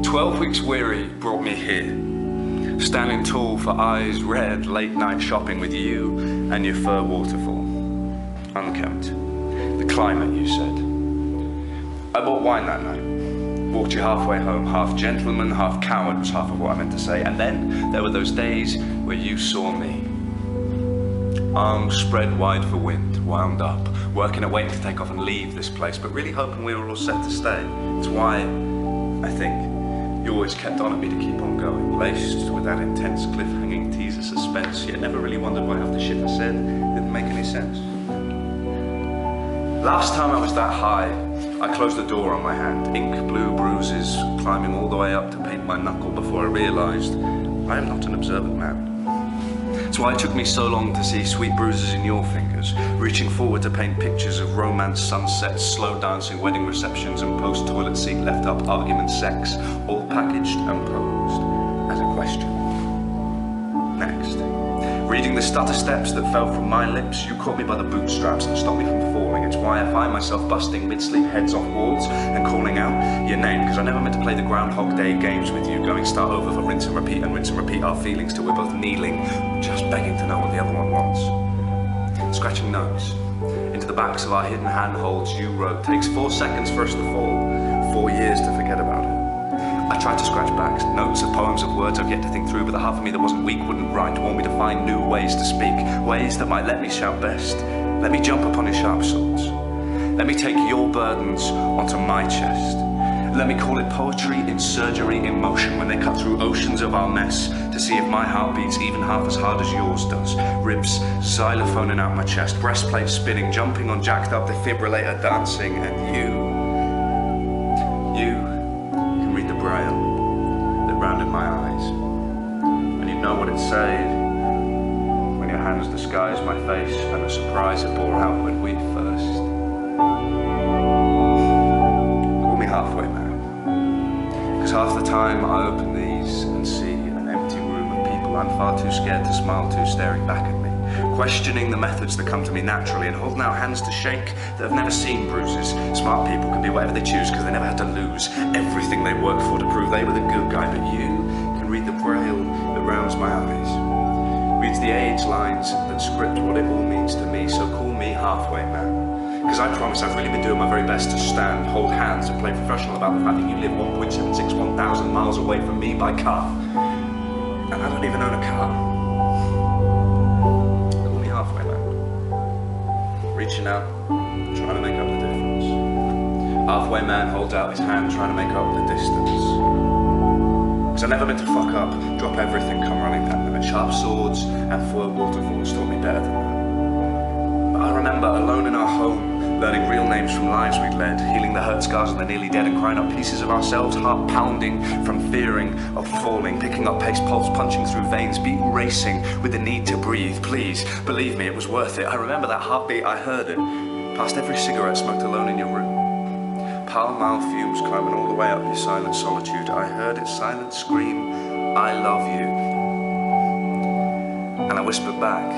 12 weeks weary brought me here. Standing tall for eyes red, late night shopping with you and your fur waterfall. Unkempt. The climate, you said. I bought wine that night. Walked you halfway home. Half gentleman, half coward was half of what I meant to say. And then there were those days where you saw me. Arms spread wide for wind, wound up, working at waiting to take off and leave this place, but really hoping we were all set to stay. It's why, I think, you always kept on at me to keep on going, laced with that intense cliffhanging teaser suspense, yet never really wondered why half the shit I said didn't make any sense. Last time I was that high, I closed the door on my hand, ink blue bruises climbing all the way up to paint my knuckle before I realised I am not an observant man. It's why it took me so long to see sweet bruises in your fingers, reaching forward to paint pictures of romance sunsets, slow dancing wedding receptions and post-toilet seat left up argument sex, all packaged and posed as a question. Next. Reading the stutter steps that fell from my lips, you caught me by the bootstraps and stopped me from falling. It's why I find myself busting mid-sleep heads off walls and calling out your name, because I never meant to play the Groundhog Day games with you, going start over for rinse and repeat our feelings till we're both kneeling, just begging to know what the other one wants. Scratching notes. Into the backs of our hidden handholds you wrote, takes 4 seconds for us to fall, 4 years to forget about it. I tried to scratch back, notes of poems of words I've yet to think through, but the half of me that wasn't weak wouldn't write, want me to find new ways to speak, ways that might let me shout best. Let me jump upon your sharp swords. Let me take your burdens onto my chest. Let me call it poetry in surgery in motion when they cut through oceans of our mess to see if my heart beats even half as hard as yours does. Ribs xylophoning out my chest, breastplate spinning, jumping on jacked up defibrillator dancing, and you can read the braille that rounded my eyes. And you'd know what it said when your hands disguised my face and the surprise it bore out when we first. Call me halfway man. Because half the time I open these and see an empty room of people I'm far too scared to smile to staring back at me, questioning the methods that come to me naturally and holding out hands to shake that have never seen bruises. Smart people can be whatever they choose because they never had to lose everything they worked for to prove they were the good guy, but you can read the braille that rounds my eyes, reads the age lines that script what it all means to me, so call me halfway man. Because I promise I've really been doing my very best to stand, hold hands and play professional about the fact that you live 1,761,000 miles away from me by car. And I don't even own a car. Call me halfway man. Reaching out, trying to make up the difference. Halfway man holds out his hand trying to make up the distance. Because I never meant to fuck up, drop everything, come running down. And sharp swords and foil waterfalls taught me better than that. But I remember alone in our home, learning real names from lives we'd led, healing the hurt scars and the nearly dead, and crying up pieces of ourselves, heart pounding from fearing of falling, picking up pace, pulse punching through veins, beat racing with the need to breathe. Please, believe me, it was worth it. I remember that heartbeat, I heard it, past every cigarette smoked alone in your room. Pall Mall fumes climbing all the way up your silent solitude. I heard its silent scream, I love you. And I whispered back,